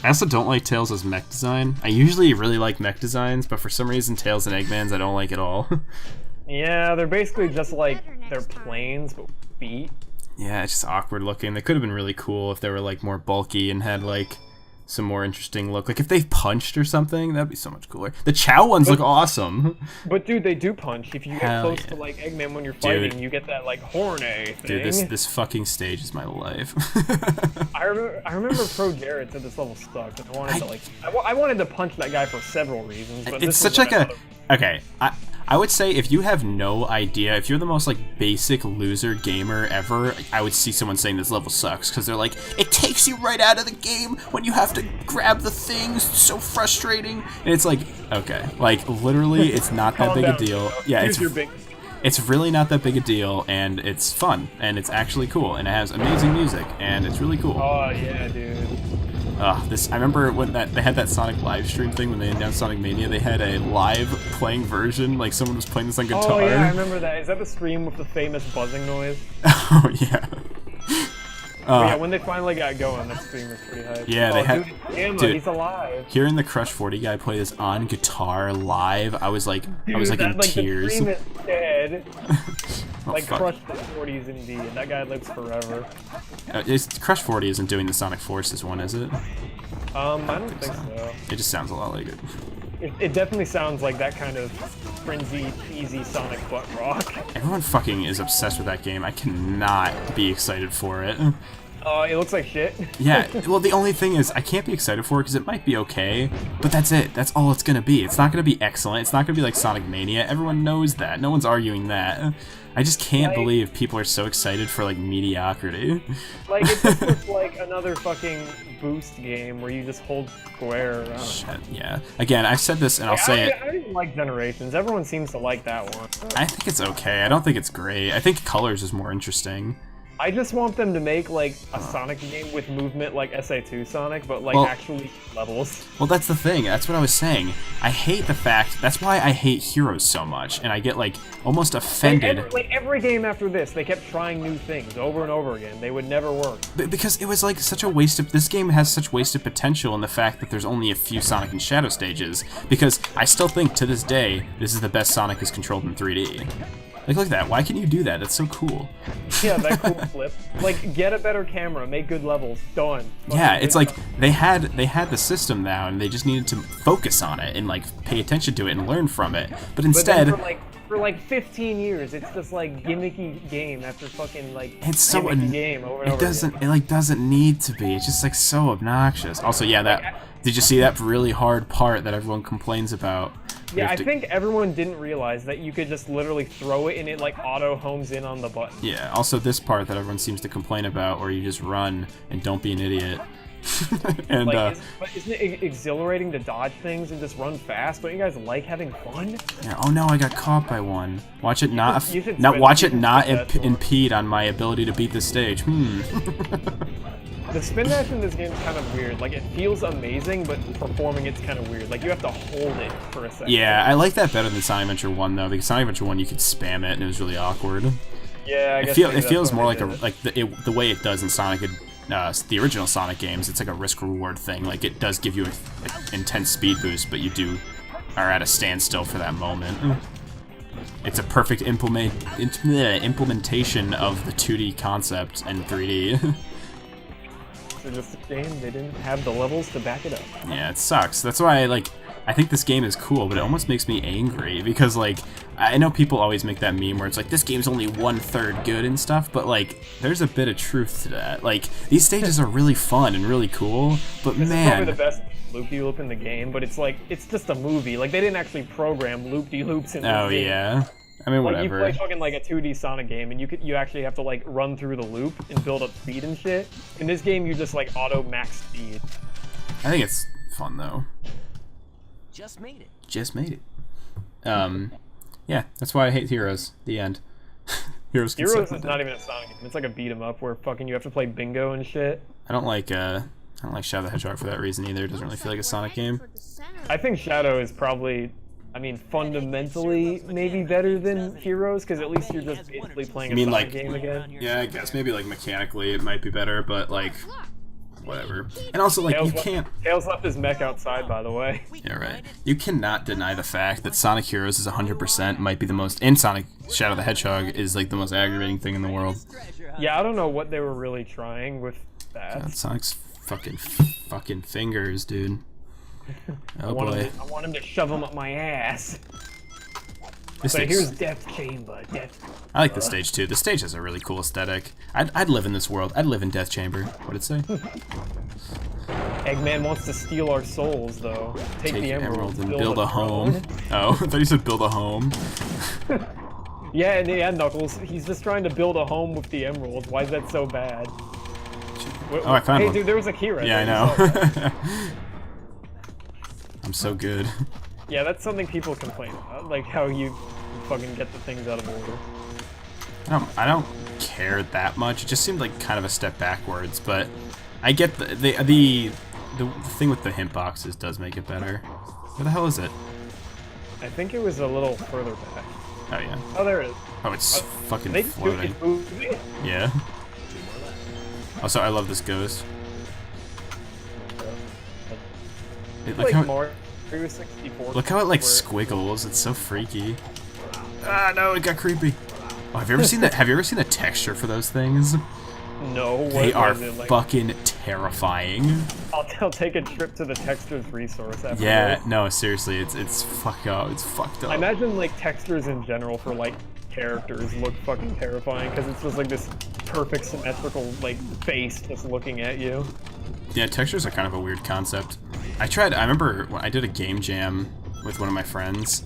I also don't like Tails' as mech design. I usually really like mech designs, but for some reason Tails and Eggman's I don't like at all. Yeah, they're basically just like they're planes but with feet. Yeah, it's just awkward looking. They could have been really cool if they were like more bulky and had like some more interesting look. Like if they punched or something, that'd be so much cooler. The Chow ones look awesome. But dude, they do punch. If you get close to like Eggman when you're fighting, you get that like horny thing. Dude, this fucking stage is my life. I remember Pro Jared said this level sucked. And I wanted to like I wanted to punch that guy for several reasons. But it's such like a okay. I would say if you have no idea, if you're the most like basic loser gamer ever, I would see someone saying this level sucks because they're like, it takes you right out of the game when you have to grab the things. It's so frustrating. And it's like, okay, like literally, it's not that big a deal. Yeah, it's really not that big a deal, and it's fun, and it's actually cool, and it has amazing music, and it's really cool. Oh yeah, dude. I remember when they had that Sonic live stream thing when they announced Sonic Mania. They had a live playing version, like someone was playing this on guitar. Oh yeah, I remember that. Is that the stream with the famous buzzing noise? Oh yeah. Yeah, when they finally got going, that stream was pretty hype. Yeah, they had. Dude, he's alive. Hearing the Crush 40 guy play this on guitar live, I was like, in tears. The stream is dead. Like Crush 40s indeed, and that guy lives forever. Crush 40 isn't doing the Sonic Forces one, is it? I don't think so. It just sounds a lot like it. It definitely sounds like that kind of frenzy, easy Sonic butt rock. Everyone fucking is obsessed with that game. I cannot be excited for it. It looks like shit. Yeah, well, the only thing is, I can't be excited for it because it might be okay, but that's it. That's all it's gonna be. It's not gonna be excellent. It's not gonna be like Sonic Mania. Everyone knows that. No one's arguing that. I just can't believe people are so excited for, like, mediocrity. Like, it just looks like another fucking Boost game where you just hold square around. Shit, yeah. Again, I said this and I'll say it. I don't even like Generations. Everyone seems to like that one. I think it's okay. I don't think it's great. I think Colors is more interesting. I just want them to make, like, a Sonic game with movement like SA2 Sonic, but, like, actually levels. Well, that's the thing. That's what I was saying. I hate the fact... That's why I hate Heroes so much, and I get, like, almost offended. Like, every game after this, they kept trying new things over and over again. They would never work. Because it was, like, such a waste of... This game has such wasted potential in the fact that there's only a few Sonic and Shadow stages, because I still think, to this day, this is the best Sonic is controlled in 3D. Like, look at that. Why can you do that? That's so cool. Yeah, that cool flip. Like, get a better camera, make good levels, done. Yeah, it's like they had the system now, and they just needed to focus on it and like pay attention to it and learn from it. But instead, for like 15 years, it's just like gimmicky game after fucking like it's so game over and over. It doesn't need to be. It's just like so obnoxious. Also, yeah, did you see that really hard part that everyone complains about? Yeah, I think everyone didn't realize that you could just literally throw it and it like auto homes in on the button. Yeah, also this part that everyone seems to complain about where you just run and don't be an idiot. And but isn't it exhilarating to dodge things and just run fast? Don't you guys like having fun? Yeah, oh no, I got caught by one. Watch it not impede on my ability to beat this stage. The spin dash in this game is kind of weird. Like, it feels amazing, but performing it's kind of weird. Like, you have to hold it for a second. Yeah, I like that better than Sonic Adventure 1, though, because Sonic Adventure 1, you could spam it, and it was really awkward. Yeah, I guess it feels more like the way it does in Sonic, the original Sonic games. It's like a risk-reward thing. Like, it does give you an intense speed boost, but you are at a standstill for that moment. It's a perfect implementation of the 2D concept in 3D. Just a game, they didn't have the levels to back it up. Yeah, it sucks. That's why I think this game is cool, but it almost makes me angry because like I know people always make that meme where it's like this game's only 1/3 good and stuff, but like there's a bit of truth to that. Like these stages are really fun and really cool, but this is probably the best loop-de-loop in the game, but it's like it's just a movie. Like they didn't actually program loop-de-loops in this game. Oh yeah. I mean, whatever. You play fucking like a 2D Sonic game, and you actually have to like run through the loop and build up speed and shit. In this game, you just like auto max speed. I think it's fun though. Just made it. Just made it. Yeah, that's why I hate Heroes. The end. Heroes is not even a Sonic game. It's like a beat 'em up where fucking you have to play bingo and shit. I don't like Shadow the Hedgehog for that reason either. It doesn't really feel like a Sonic game. I think Shadow is probably, I mean, fundamentally maybe better than Heroes, because at least you're just basically playing a Sonic game again. Yeah, I guess maybe like mechanically it might be better, but like whatever. And also, like, you can't... Tails left his mech outside, by the way. Yeah, right. You cannot deny the fact that Sonic Heroes is 100% might be the most... And Sonic Shadow the Hedgehog is, like, the most aggravating thing in the world. Yeah, I don't know what they were really trying with that. God, Sonic's fucking fingers, dude. Oh, boy. I want him to shove them up my ass. This But here's Death Chamber. I like the stage too. The stage has a really cool aesthetic. I'd live in this world. I'd live in Death Chamber. What'd it say? Eggman wants to steal our souls, though. Take the emerald and build a home. Oh, I thought you said build a home. Yeah, and yeah, Knuckles. He's just trying to build a home with the emeralds. Why is that so bad? Oh, I found one. Hey, dude, there was a key right there. Yeah, I know. I'm so good. Yeah, that's something people complain about, like how you fucking get the things out of order. I don't care that much. It just seemed like kind of a step backwards, but I get the thing with the hint boxes does make it better. Where the hell is it? I think it was a little further back. Oh yeah. Oh, there it is. Oh, it's fucking floating. Moving. Yeah. Also, I love this ghost. Look how it like squiggles. It's so freaky. Ah, no, it got creepy. Oh, have you ever seen that? Have you ever seen the texture for those things? No. They are fucking terrifying. I'll take a trip to the textures resource after Yeah, this. no, seriously, it's fucked up. It's fucked up. I imagine like textures in general for like characters look fucking terrifying because it's just like this perfect symmetrical like face just looking at you. Yeah, textures are kind of a weird concept. I remember when I did a game jam with one of my friends,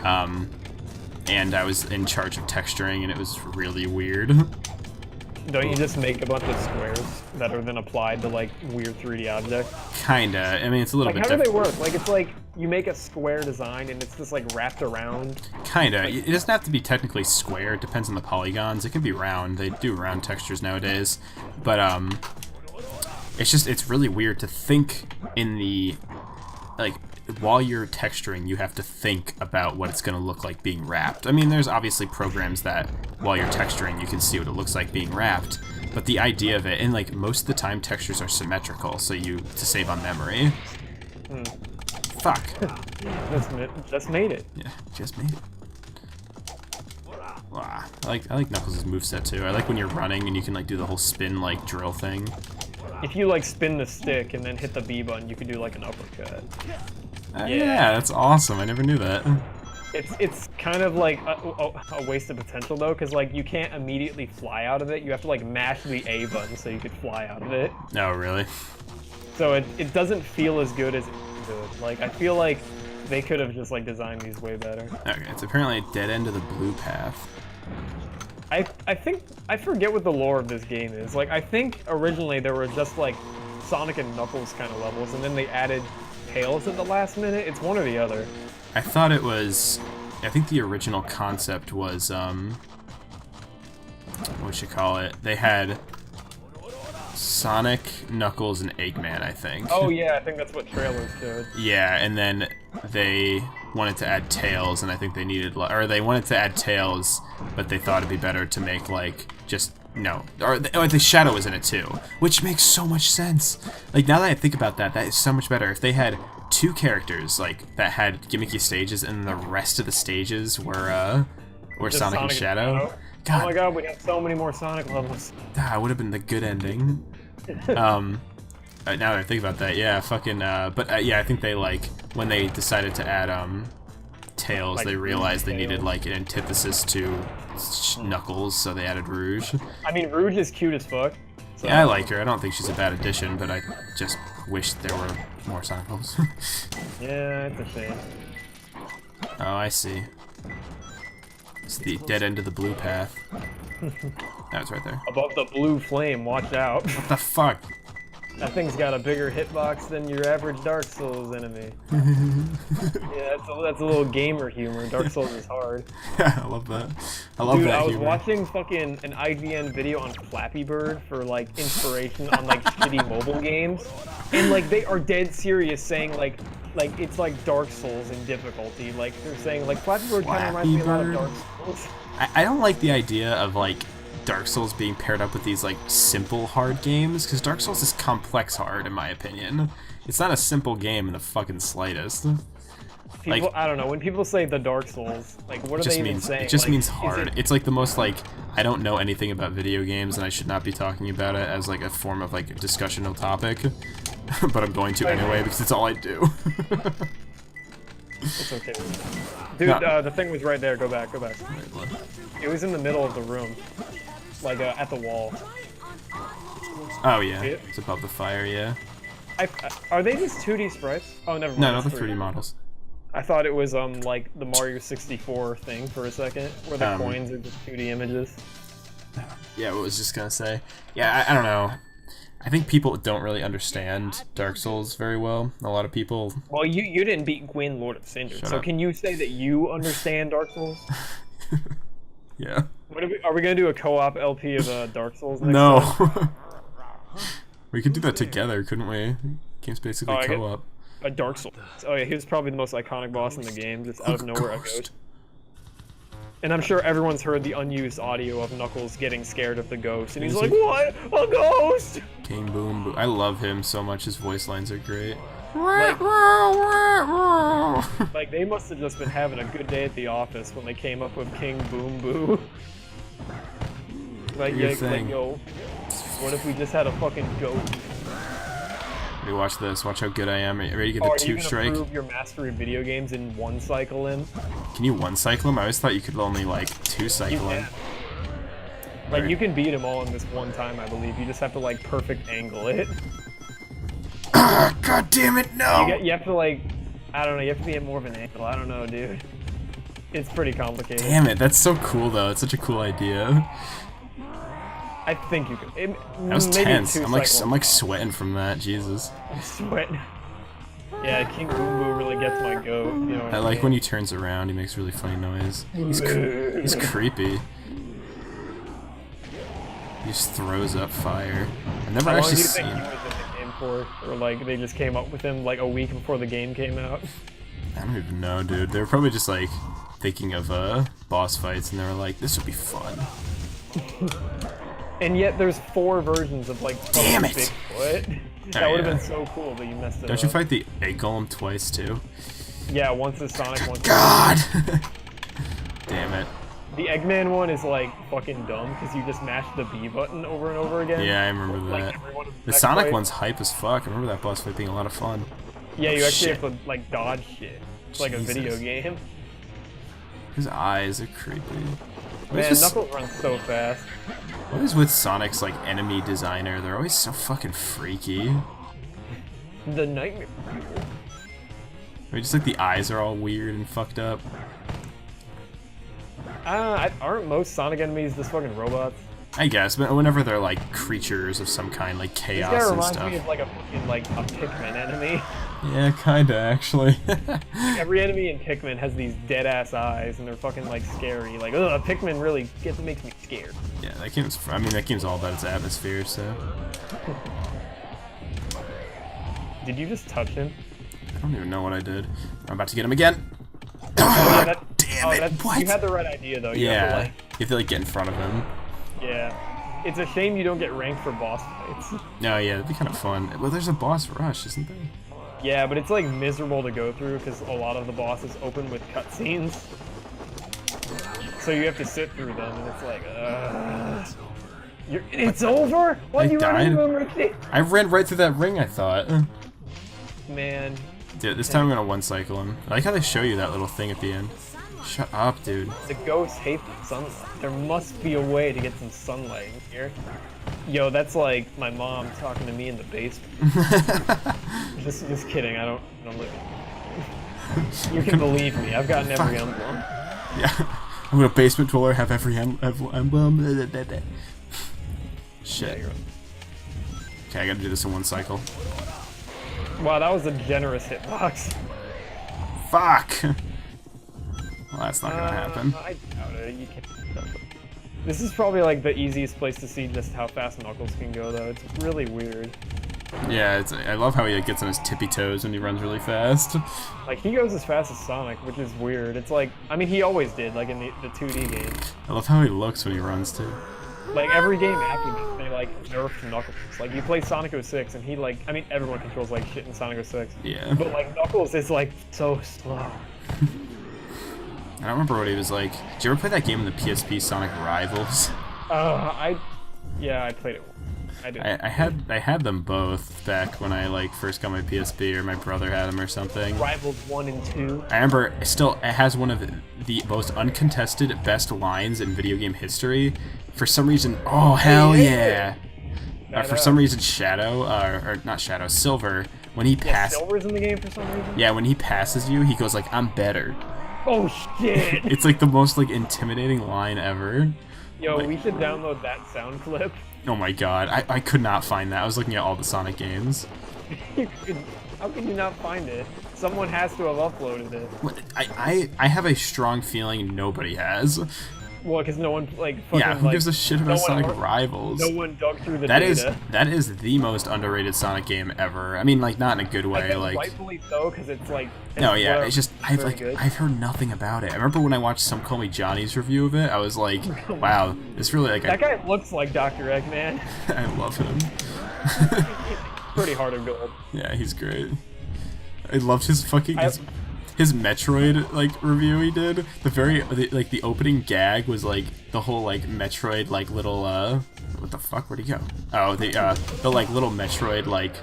and I was in charge of texturing, and it was really weird. Don't you just make a bunch of squares that are then applied to like weird 3D objects? Kinda. I mean, it's a little bit different. different. How do they work? Like, it's like you make a square design and it's just like wrapped around. Kinda. It doesn't have to be technically square. It depends on the polygons. It can be round. They do round textures nowadays, but it's really weird to think in the like. While you're texturing, you have to think about what it's going to look like being wrapped. I mean, there's obviously programs that, while you're texturing, you can see what it looks like being wrapped. But the idea of it, and like most of the time, textures are symmetrical, so to save on memory. Fuck. Just made it. Yeah, just made it. Wow. I like Knuckles' moveset too. I like when you're running and you can like do the whole spin like drill thing. If you like spin the stick and then hit the B button, you could do like an uppercut. Yeah, that's awesome. I never knew that. It's kind of like a waste of potential though, because like you can't immediately fly out of it. You have to like mash the A button so you could fly out of it. Oh, really? So it doesn't feel as good as it could. Like I feel like they could have just like designed these way better. Okay, it's apparently a dead end of the blue path. I think I forget what the lore of this game is. Like I think originally there were just like Sonic and Knuckles kind of levels, and then they added Tails at the last minute. It's one or the other. I thought it was. I think the original concept was what you call it? They had Sonic, Knuckles, and Eggman, I think. Oh yeah, I think that's what trailers showed. Yeah, and then they wanted to add Tails, and I think they needed, or they wanted to add Tails, but they thought it'd be better to make like just or the Shadow was in it too, which makes so much sense. Like now that I think about that, that is so much better. If they had two characters like that had gimmicky stages, and the rest of the stages were Sonic and Shadow. God. Oh my god, we have so many more Sonic levels. That would have been the good ending. Now that I think about that, yeah, fucking. But yeah, I think they like when they decided to add Tails, like, they realized they needed like an antithesis to Knuckles, so they added Rouge. I mean, Rouge is cute as fuck. So. Yeah, I like her. I don't think she's a bad addition, but I just wish there were more Sonicals. Yeah, it's a shame. Oh, I see. It's the dead end of the blue path. That's right there. Above the blue flame, watch out. What the fuck? That thing's got a bigger hitbox than your average Dark Souls enemy. Yeah, that's a little gamer humor. Dark Souls is hard. I love that. I love that humor. Dude, I was watching fucking an IGN video on Flappy Bird for like inspiration on like shitty mobile games, and like they are dead serious saying like it's like Dark Souls in difficulty. Like they're saying like Flappy Bird kind of reminds me a lot of Dark Souls. I don't like the idea of like Dark Souls being paired up with these like simple hard games, because Dark Souls is complex hard in my opinion. It's not a simple game in the fucking slightest. People, Like, I don't know, when people say the Dark Souls, like, what are they even saying? It just like, means hard. It's like the most, like, I don't know anything about video games, and I should not be talking about it as, like, a form of, like, a discussional topic. But I'm going to anyway, because it's all I do. It's okay. Dude, No. the thing was right there. Go back, go back. It was in the middle of the room. Like, at the wall. Oh, yeah. It- It's above the fire, yeah. Are they just 2D sprites? Oh, never mind. No, it's not the 3D models. I thought it was, like, the Mario 64 thing for a second, where the coins are just 2D images. Yeah, what I was just gonna say. Yeah, I don't know. I think people don't really understand Dark Souls very well. A lot of people... Well, you didn't beat Gwyn, Lord of Cinder, Shut so up. can you say that you understand Dark Souls? Yeah. What are we gonna do a co-op LP of Dark Souls next No. time? We could do that together, couldn't we? Game's basically I get- co-op. A Dark Souls. Oh yeah, he was probably the most iconic boss in the game, just out of nowhere. A ghost. And I'm sure everyone's heard the unused audio of Knuckles getting scared of the ghost, and he's like, "What? A ghost!" King Boom Boom. I love him so much. His voice lines are great. Like they must have just been having a good day at the office when they came up with King Boom Boo. Like, Your yeah, thing. like, yo, what if we just had a fucking ghost? Ready, watch this. Watch how good I am. Ready to get Oh, the are you 2 gonna strike? prove your mastery of video games in one cycle in? Can you 1 cycle him? I always thought you could only like 2 You cycle him. can. Like, you can beat them all in this one time, I believe. You just have to, like, perfect angle it. God damn it, no! You have to, like, I don't know, you have to be at more of an angle. I don't know, dude. It's pretty complicated. Damn it, that's so cool though. It's such a cool idea. I think you could. That was maybe tense. 2 I'm like cycles. sweating from that. Jesus. I'm sweating. Yeah, King Boom Boo really gets my goat. You know what I I like mean? when he turns around. He makes a really funny noise. He's creepy. He just throws up fire. I've never How long actually do you think seen. he was in the game for? Or like they just came up with him like a week before the game came out? I don't even know, dude. They were probably just like thinking of boss fights, and they were like, "This would be fun." And yet there's 4 versions of like Damn fucking it! Bigfoot. That Oh, would have yeah. been so cool, but you messed it up. Don't you fight the egg golem twice too? Yeah, once as Sonic, once as God! Damn it. The Eggman one is like fucking dumb because you just mash the B button over and over again. Yeah, I remember Like that. every one of The next Sonic fight. one's hype as fuck. I remember that boss fight being a lot of fun. Yeah, you Oh, actually shit. have to like dodge shit. It's like a video Jesus. game. His eyes are creepy. Man, Knuckles runs so fast. What is with Sonic's like enemy designer? They're always so fucking freaky. The nightmare people. Or just like the eyes are all weird and fucked up. Aren't most Sonic enemies just fucking robots? I guess, but whenever they're like creatures of some kind, like This chaos guy and reminds stuff. me of like a fucking like a Pikmin enemy. Yeah, kinda actually. Every enemy in Pikmin has these dead ass eyes and they're fucking like scary. Like, ugh, Pikmin really makes me scared. Yeah, that game's. I mean, that game's all about its atmosphere. So Did you just touch him? I don't even know what I did. I'm about to get him again. Oh, yeah, Damn it! What? You had the right idea though. You Yeah, have to, you have to like get in front of him. yeah. It's a shame you don't get ranked for boss fights. No, yeah, that'd be kind of fun. Well, there's a boss rush, isn't there? Yeah, but it's like miserable to go through because a lot of the bosses open with cutscenes. So you have to sit through them, and it's like, it's over? What I you died. running? I ran right through that ring, I thought. Man, Dude, this time I'm gonna 1 cycle him. I like how they show you that little thing at the end. Shut up, dude. the ghosts hate the sunlight. There must be a way to get some sunlight in here. Yo, that's like my mom talking to me in the basement. just kidding. I don't live. You can believe me. I've gotten every emblem. Yeah. I'm gonna basement dweller, have every emblem. Shit. Yeah, you're Okay, I gotta do this in 1 cycle. Wow, that was a generous hitbox. Fuck! Well, that's not gonna happen. I doubt it. You can't. This is probably like the easiest place to see just how fast Knuckles can go, though. It's really weird. Yeah, I love how he like, gets on his tippy toes when he runs really fast. Like, he goes as fast as Sonic, which is weird. It's like, I mean, he always did, like in the 2D games. I love how he looks when he runs too. Like every game after this, they like nerfed Knuckles. Like you play Sonic 06 and he like, I mean everyone controls like shit in Sonic 06. Yeah. But like Knuckles is like so slow. I don't remember what he was like. Did you ever play that game on the PSP, Sonic Rivals? Yeah, I played it. I did. I had them both back when I like first got my PSP, or my brother had them or something. Rivals 1 and 2. I remember it has one of the most uncontested best lines in video game history. For some reason, oh hell yeah! For some reason, Shadow, or not Shadow, Silver, when he passes. Silver's in the game for some reason. Yeah, when he passes you, he goes like, "I'm better." Oh shit! It's like the most like intimidating line ever. Yo, like, we should download that sound clip. Oh my god, I could not find that. I was looking at all the Sonic games. How can you not find it? Someone has to have uploaded it. I have a strong feeling nobody has. Well, because no one like fucking, yeah, who gives a shit about Sonic Rivals? Rivals? No one dug through the data. That is the most underrated Sonic game ever. I mean, like not in a good way. Like rightfully so, because it's like. No, yeah, it's just I've heard nothing about it. I remember when I watched Some Call Me Johnny's review of it, I was like, wow, this really like. That guy looks like Dr. Eggman. I love him. Pretty hard of gold. Yeah, he's great. I loved his fucking his Metroid like review he did. The opening gag was like the whole like Metroid like little what the fuck, where'd he go? Oh, the like little Metroid like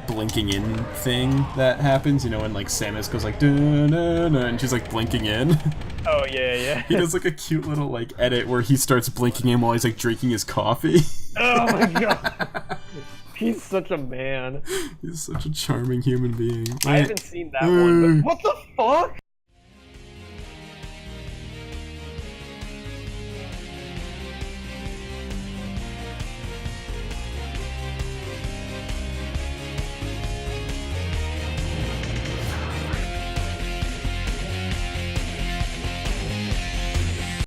blinking in thing that happens, you know, when like Samus goes like da-na-na, and she's like blinking in. Oh yeah. He does like a cute little like edit where he starts blinking in while he's like drinking his coffee. Oh my god. He's such a man. He's such a charming human being. I haven't seen that one, but what the fuck?